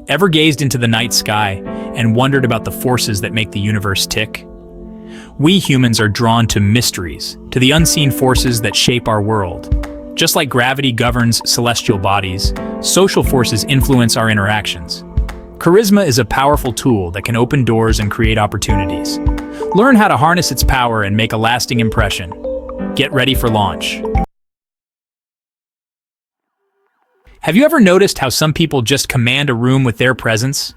Ever gazed into the night sky and wondered about the forces that make the universe tick? We humans are drawn to mysteries, to the unseen forces that shape our world. Just like gravity governs celestial bodies, social forces influence our interactions. Charisma is a powerful tool that can open doors and create opportunities. Learn how to harness its power and make a lasting impression. Get ready for launch. Have you ever noticed how some people just command a room with their presence?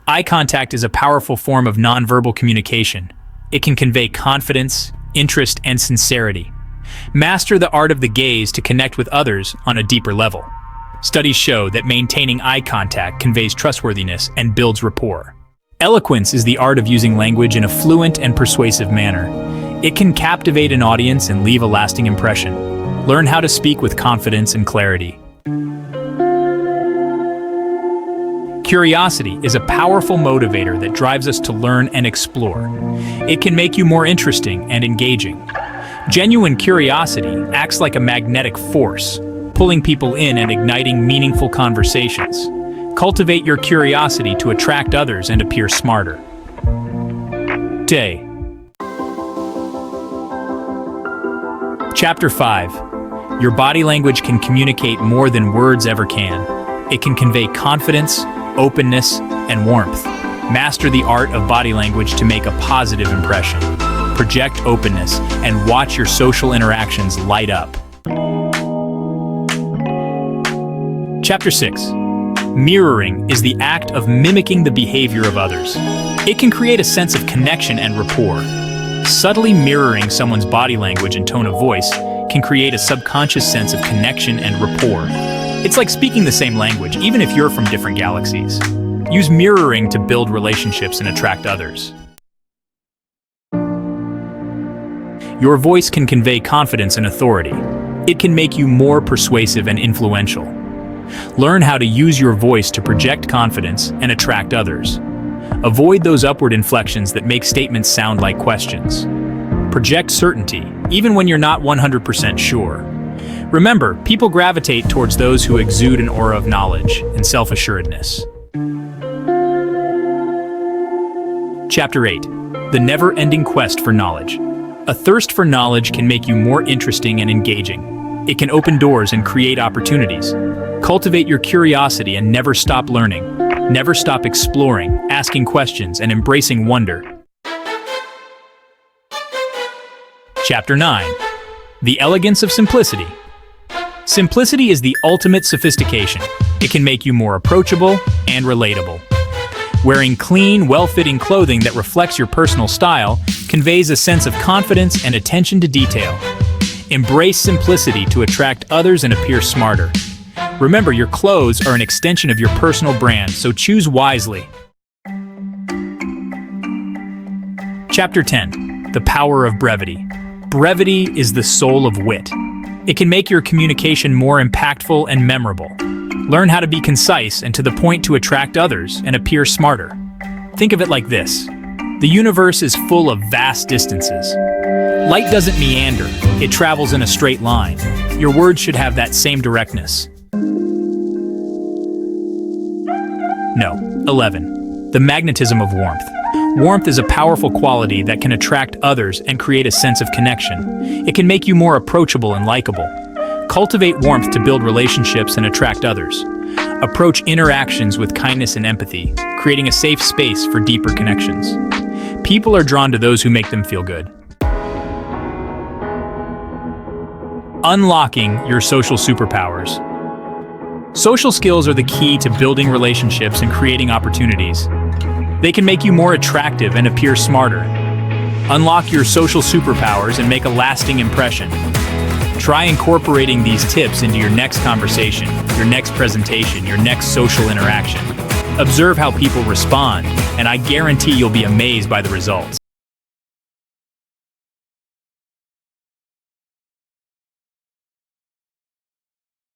Eye contact is a powerful form of nonverbal communication. It can convey confidence, interest, and sincerity. Master the art of the gaze to connect with others on a deeper level. Studies show that maintaining eye contact conveys trustworthiness and builds rapport. Eloquence is the art of using language in a fluent and persuasive manner. It can captivate an audience and leave a lasting impression. Learn how to speak with confidence and clarity. Curiosity is a powerful motivator that drives us to learn and explore. It can make you more interesting and engaging. Genuine curiosity acts like a magnetic force, pulling people in and igniting meaningful conversations. Cultivate your curiosity to attract others and appear smarter. Day. Chapter 5. Your body language can communicate more than words ever can. It can convey confidence, openness, and warmth. Master the art of body language to make a positive impression. Project openness and watch your social interactions light up. Chapter 6. Mirroring is the act of mimicking the behavior of others. It can create a sense of connection and rapport. Subtly mirroring someone's body language and tone of voice can create a subconscious sense of connection and rapport. It's like speaking the same language, even if you're from different galaxies. Use mirroring to build relationships and attract others. Your voice can convey confidence and authority. It can make you more persuasive and influential. Learn how to use your voice to project confidence and attract others. Avoid those upward inflections that make statements sound like questions. Project certainty, even when you're not 100% sure. Remember, people gravitate towards those who exude an aura of knowledge and self-assuredness. Chapter 8. The never-ending quest for knowledge. A thirst for knowledge can make you more interesting and engaging. It can open doors and create opportunities. Cultivate your curiosity and never stop learning. Never stop exploring, asking questions, and embracing wonder. Chapter 9. The Elegance of Simplicity. Simplicity is the ultimate sophistication. It can make you more approachable and relatable. Wearing clean, well-fitting clothing that reflects your personal style conveys a sense of confidence and attention to detail. Embrace simplicity to attract others and appear smarter. Remember, your clothes are an extension of your personal brand, so choose wisely. Chapter 10. The Power of Brevity. Brevity is the soul of wit. It can make your communication more impactful and memorable. Learn how to be concise and to the point to attract others and appear smarter. Think of it like this. The universe is full of vast distances. Light doesn't meander, it travels in a straight line. Your words should have that same directness. 11. The Magnetism of Warmth. Warmth is a powerful quality that can attract others and create a sense of connection. It can make you more approachable and likable. Cultivate warmth to build relationships and attract others. Approach interactions with kindness and empathy, creating a safe space for deeper connections. People are drawn to those who make them feel good. Unlocking your social superpowers. Social skills are the key to building relationships and creating opportunities. They can make you more attractive and appear smarter. Unlock your social superpowers and make a lasting impression. Try incorporating these tips into your next conversation, your next presentation, your next social interaction. Observe how people respond, and I guarantee you'll be amazed by the results.